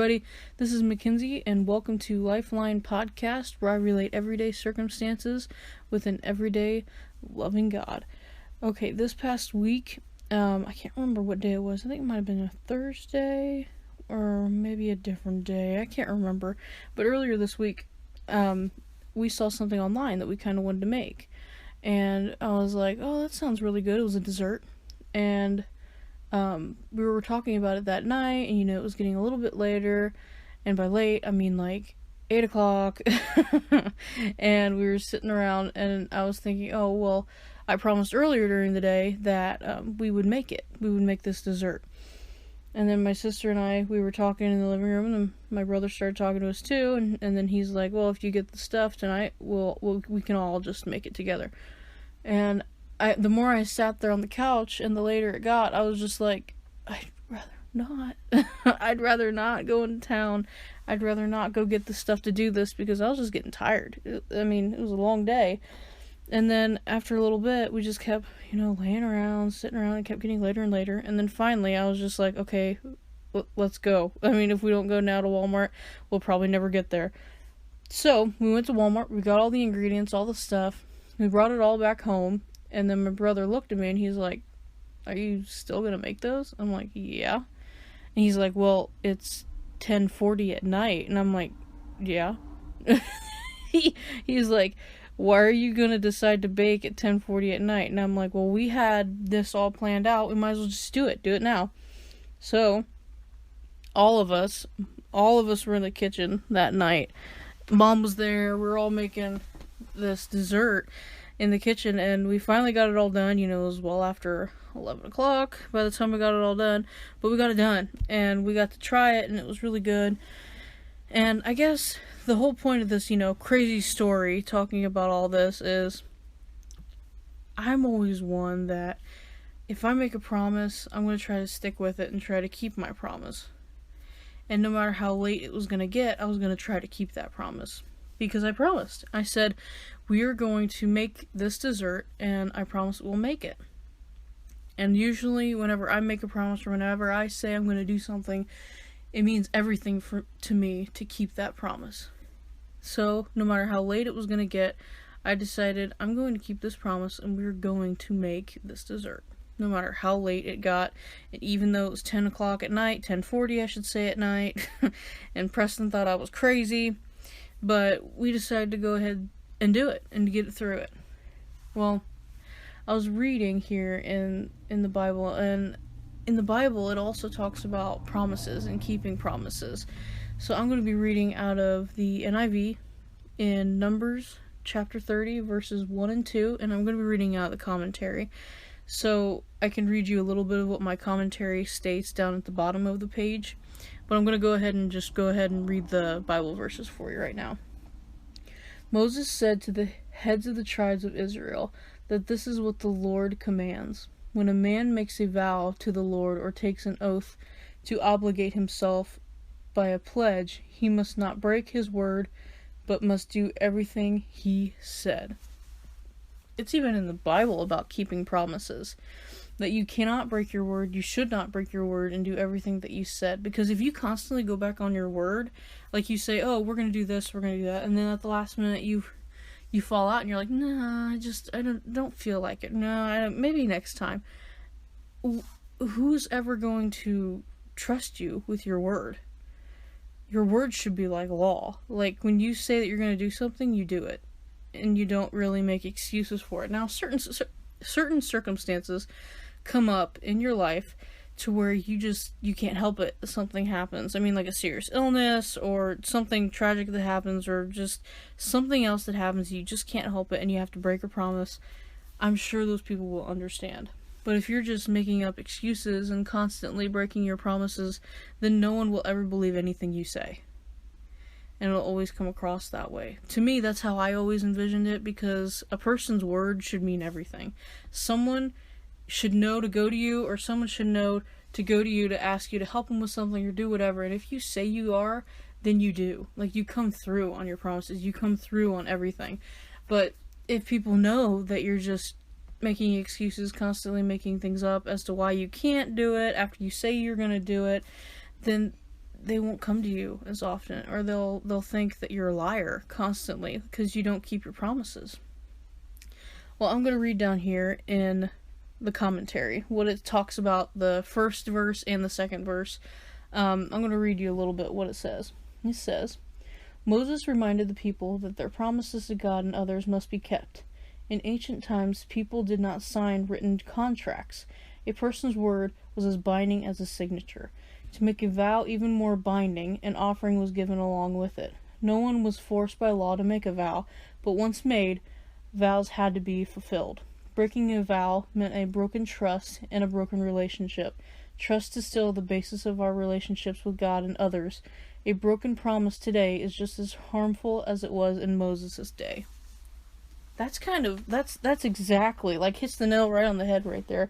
everybody. This is Mackenzie, and welcome to Lifeline Podcast, where I relate everyday circumstances with an everyday loving God. Okay, this past week, I can't remember what day it was. I think it might have been a Thursday, or maybe a different day. I can't remember. But earlier this week, we saw something online that we kind of wanted to make. And I was like, oh, that sounds really good. It was a dessert. And we were talking about it that night, and it was getting a little bit later, and by late I mean like 8 o'clock. And we were sitting around, and I was thinking, oh well, I promised earlier during the day that we would make this dessert. And then my sister and I, we were talking in the living room, and then my brother started talking to us too, and then he's like, well, if you get the stuff tonight, we can all just make it together. And the more I sat there on the couch and the later it got, I was just like, I'd rather not. I'd rather not go into town. I'd rather not go get the stuff to do this because I was just getting tired. It was a long day. And then after a little bit, we just kept, laying around, sitting around, and kept getting later and later. And then finally, I was just like, okay, let's go. If we don't go now to Walmart, we'll probably never get there. So we went to Walmart. We got all the ingredients, all the stuff. We brought it all back home. And then my brother looked at me and he's like, are you still gonna make those? I'm like, yeah. And he's like, well, it's 10:40 at night. And I'm like, yeah. He's like, why are you gonna decide to bake at 10:40 at night? And I'm like, well, we had this all planned out. We might as well just do it now. So all of us were in the kitchen that night. Mom was there. We were all making this dessert in the kitchen, and we finally got it all done. It was well after 11 o'clock by the time we got it all done, but we got it done, and we got to try it, and it was really good. And I guess the whole point of this, crazy story, talking about all this, is I'm always one that if I make a promise, I'm going to try to stick with it and try to keep my promise. And no matter how late it was going to get, I was going to try to keep that promise. Because I promised. I said, we are going to make this dessert, and I promise we'll make it. And usually, whenever I make a promise, or whenever I say I'm going to do something, it means everything to me to keep that promise. So, no matter how late it was going to get, I decided I'm going to keep this promise, and we're going to make this dessert. No matter how late it got, and even though it was 10 o'clock at night, 10:40 I should say at night, and Preston thought I was crazy, but we decided to go ahead and do it, and to get it through it. Well, I was reading here in the Bible, and in the Bible it also talks about promises and keeping promises. So I'm going to be reading out of the NIV in Numbers chapter 30, verses 1 and 2, and I'm going to be reading out the commentary. So I can read you a little bit of what my commentary states down at the bottom of the page. But I'm going to go ahead and read the Bible verses for you right now. Moses said to the heads of the tribes of Israel that this is what the Lord commands. When a man makes a vow to the Lord or takes an oath to obligate himself by a pledge, he must not break his word, but must do everything he said. It's even in the Bible about keeping promises. That you cannot break your word, you should not break your word, and do everything that you said. Because if you constantly go back on your word, like you say, oh, we're going to do this, we're going to do that, and then at the last minute you fall out and you're like, nah, I don't feel like it. No, maybe next time. Who's ever going to trust you with your word? Your word should be like law. Like, when you say that you're going to do something, you do it. And you don't really make excuses for it. Now, certain circumstances come up in your life to where you can't help it. Something happens. Like a serious illness or something tragic that happens or just something else that happens. You just can't help it and you have to break a promise. I'm sure those people will understand. But if you're just making up excuses and constantly breaking your promises, then no one will ever believe anything you say. And it'll always come across that way. To me, that's how I always envisioned it, because a person's word should mean everything. Someone should know to go to you, or someone should know to go to you to ask you to help them with something or do whatever. And if you say you are, then you do. Like, you come through on your promises. You come through on everything. But if people know that you're just making excuses, constantly making things up as to why you can't do it after you say you're going to do it, then they won't come to you as often, or they'll think that you're a liar constantly because you don't keep your promises. Well, I'm going to read down here in the commentary what it talks about, the first verse and the second verse. I'm going to read you a little bit what it says. It says, Moses reminded the people that their promises to God and others must be kept. In ancient times, people did not sign written contracts. A person's word was as binding as a signature. To make a vow even more binding, an offering was given along with it. No one was forced by law to make a vow, but once made, vows had to be fulfilled. Breaking a vow meant a broken trust and a broken relationship. Trust is still the basis of our relationships with God and others. A broken promise today is just as harmful as it was in Moses' day. That's exactly, like, hits the nail right on the head right there.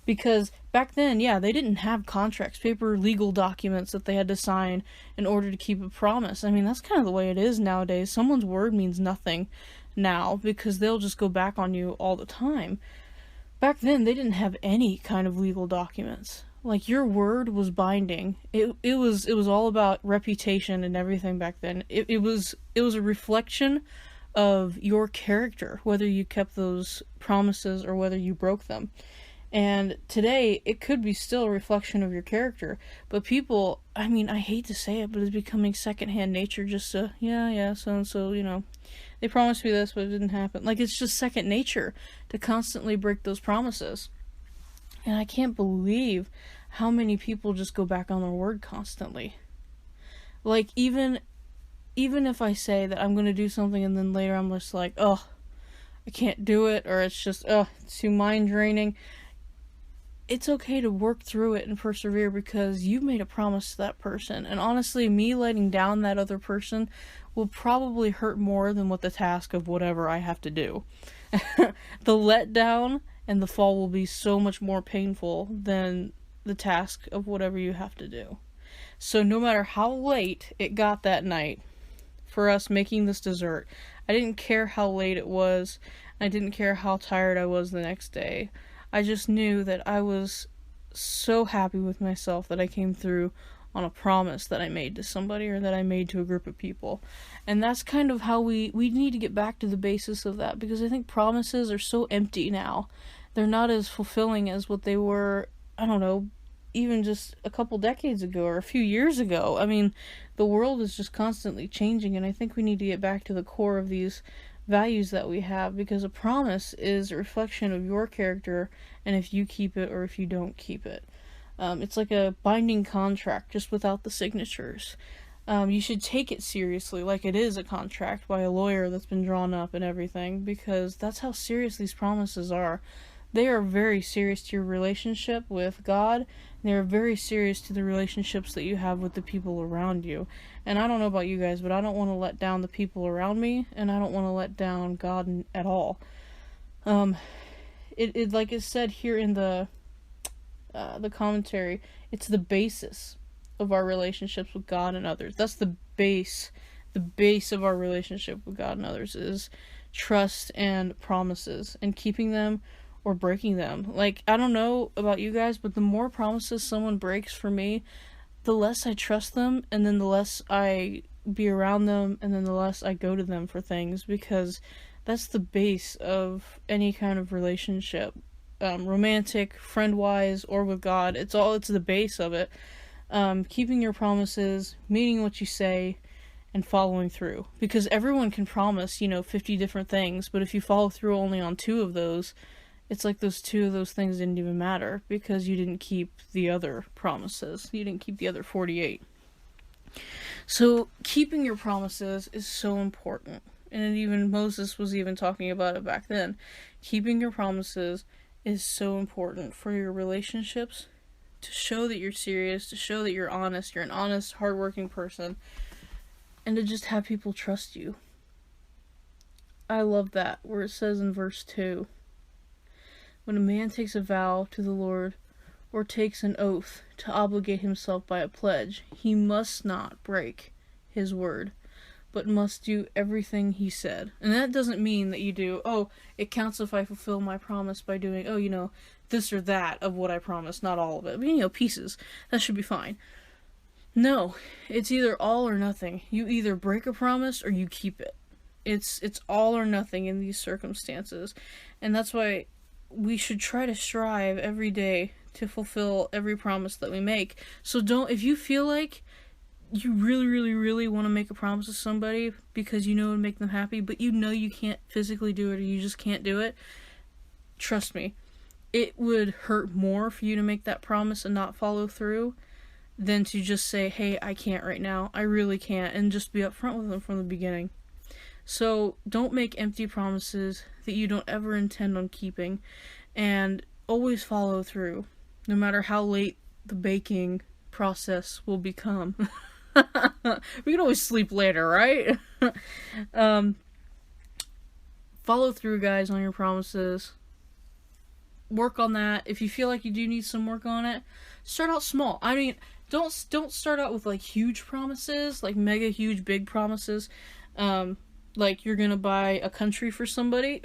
Because back then, yeah, they didn't have contracts, paper legal documents that they had to sign in order to keep a promise. I mean, that's kind of the way it is nowadays. Someone's word means nothing now because they'll just go back on you all the time. Back then, they didn't have any kind of legal documents. Like, your word was binding. It was all about reputation and everything back then. It was a reflection of your character, whether you kept those promises or whether you broke them. And today, it could be still a reflection of your character. But people, I mean, I hate to say it, but it's becoming secondhand nature just to, yeah, so-and-so, you know, they promised me this, but it didn't happen. Like, it's just second nature to constantly break those promises. And I can't believe how many people just go back on their word constantly. Like, even if I say that I'm going to do something and then later I'm just like, oh, I can't do it, or it's just, it's too mind draining. It's okay to work through it and persevere because you made a promise to that person. And honestly, me letting down that other person will probably hurt more than what the task of whatever I have to do. The letdown and the fall will be so much more painful than the task of whatever you have to do. So no matter how late it got that night for us making this dessert, I didn't care how late it was. I didn't care how tired I was the next day. I just knew that I was so happy with myself that I came through on a promise that I made to somebody or that I made to a group of people. And that's kind of how we need to get back to the basis of that, because I think promises are so empty now. They're not as fulfilling as what they were, I don't know, even just a couple decades ago or a few years ago. I mean, the world is just constantly changing, and I think we need to get back to the core of these values that we have, because a promise is a reflection of your character and if you keep it or if you don't keep it. It's like a binding contract, just without the signatures. You should take it seriously, like it is a contract by a lawyer that's been drawn up and everything, because that's how serious these promises are. They are very serious to your relationship with God. They are very serious to the relationships that you have with the people around you. And I don't know about you guys, but I don't want to let down the people around me, and I don't want to let down God at all. It like it said here in the commentary, it's the basis of our relationships with God and others. That's the base of our relationship with God and others is trust and promises, and keeping them or breaking them. Like, I don't know about you guys, but the more promises someone breaks for me, the less I trust them, and then the less I be around them, and then the less I go to them for things, because that's the base of any kind of relationship. Romantic, friend-wise, or with God, it's the base of it. Keeping your promises, meaning what you say, and following through. Because everyone can promise, 50 different things, but if you follow through only on 2 of those, it's like those 2 of those things didn't even matter, because you didn't keep the other promises. You didn't keep the other 48. So, keeping your promises is so important. And even Moses was even talking about it back then. Keeping your promises is so important for your relationships, to show that you're serious, to show that you're honest, you're an honest, hardworking person, and to just have people trust you. I love that, where it says in verse 2, when a man takes a vow to the Lord, or takes an oath to obligate himself by a pledge, he must not break his word, but must do everything he said. And that doesn't mean that you do, it counts if I fulfill my promise by doing, this or that of what I promised, not all of it. I mean, pieces. That should be fine. No, it's either all or nothing. You either break a promise or you keep it. It's all or nothing in these circumstances. And that's why we should try to strive every day to fulfill every promise that we make. So if you feel like you really, really, really want to make a promise to somebody because you know it would make them happy, but you know you can't physically do it or you just can't do it, trust me, it would hurt more for you to make that promise and not follow through than to just say, hey, I can't right now, I really can't, and just be upfront with them from the beginning. So don't make empty promises that you don't ever intend on keeping, and always follow through, no matter how late the baking process will become. We can always sleep later, right? Follow through, guys, on your promises. Work on that. If you feel like you do need some work on it, start out small. I mean, don't start out with like huge promises, like mega huge big promises. Like you're gonna buy a country for somebody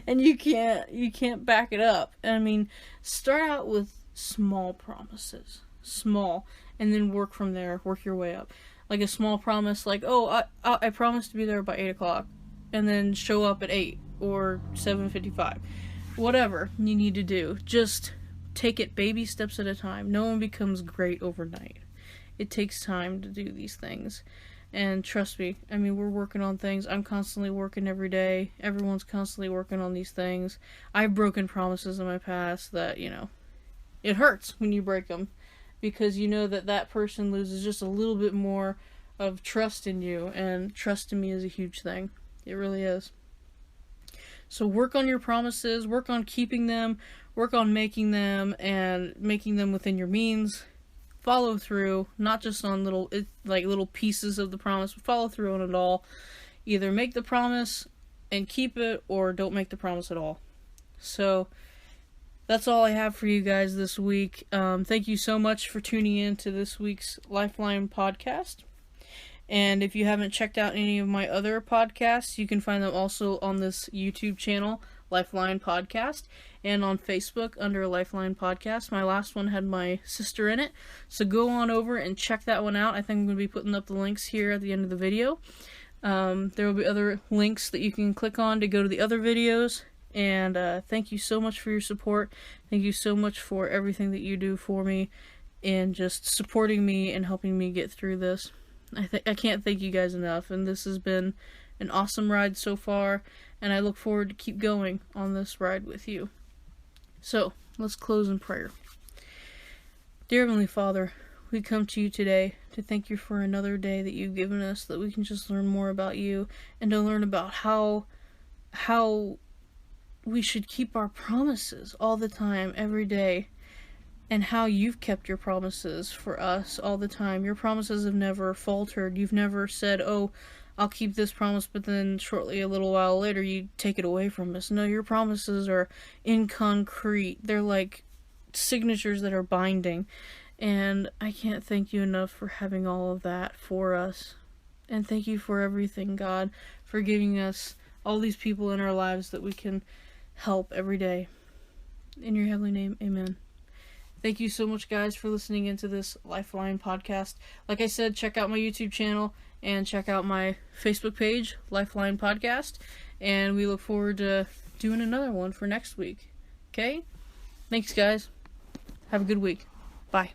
and you can't back it up. I mean, start out with small promises. Small, and then work from there, work your way up. Like a small promise, like, oh, I promise to be there by 8 o'clock, and then show up at 8 or 7:55. Whatever you need to do, just take it baby steps at a time. No one becomes great overnight. It takes time to do these things. And trust me, I mean, we're working on things. I'm constantly working every day. Everyone's constantly working on these things. I've broken promises in my past that, it hurts when you break them. Because you know that person loses just a little bit more of trust in you. And trust in me is a huge thing. It really is. So work on your promises. Work on keeping them. Work on making them. And making them within your means. Follow through, not just on little pieces of the promise, but follow through on it all. Either make the promise and keep it, or don't make the promise at all. So that's all I have for you guys this week. Thank you so much for tuning in to this week's Lifeline podcast. And if you haven't checked out any of my other podcasts, you can find them also on this YouTube channel, Lifeline Podcast, and on Facebook under Lifeline Podcast. My last one had my sister in it, so go on over and check that one out. I think I'm going to be putting up the links here at the end of the video. There will be other links that you can click on to go to the other videos, and thank you so much for your support. Thank you so much for everything that you do for me, and just supporting me and helping me get through this. I can't thank you guys enough, and this has been an awesome ride so far, and I look forward to keep going on this ride with you. So, let's close in prayer. Dear Heavenly Father, we come to you today to thank you for another day that you've given us, that we can just learn more about you, and to learn about how we should keep our promises all the time, every day, and how you've kept your promises for us all the time. Your promises have never faltered. You've never said, oh, I'll keep this promise, but then shortly, a little while later, you take it away from us. No, your promises are in concrete. They're like signatures that are binding. And I can't thank you enough for having all of that for us. And thank you for everything, God, for giving us all these people in our lives that we can help every day. In your heavenly name, amen. Thank you so much, guys, for listening into this Lifeline podcast. Like I said, check out my YouTube channel and check out my Facebook page, Lifeline Podcast. And we look forward to doing another one for next week. Okay? Thanks, guys. Have a good week. Bye.